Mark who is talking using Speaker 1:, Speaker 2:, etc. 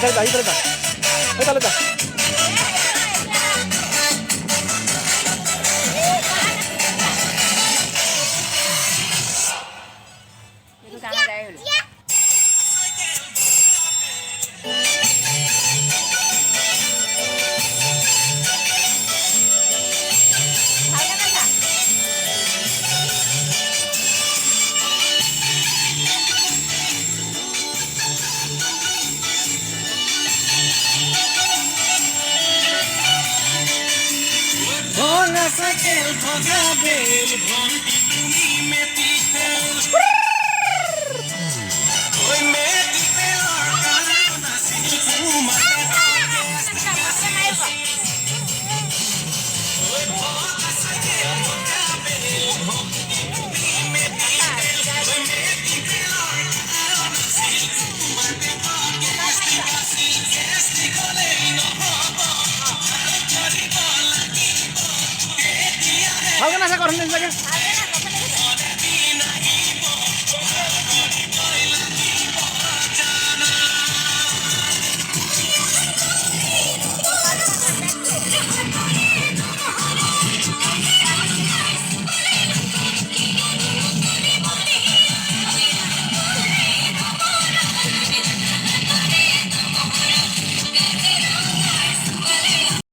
Speaker 1: ইধারে দা এই তাহলে দা
Speaker 2: Sakel Bogabel, Bonti Tumi Metifel. Oi Metifel, Organa, Silfuma, Oi Boga Sakel Bogabel, Bonti Tumi Metifel. Oi Metifel, Organa, Silfuma, Esti Goleino,
Speaker 1: Algo nasa corriente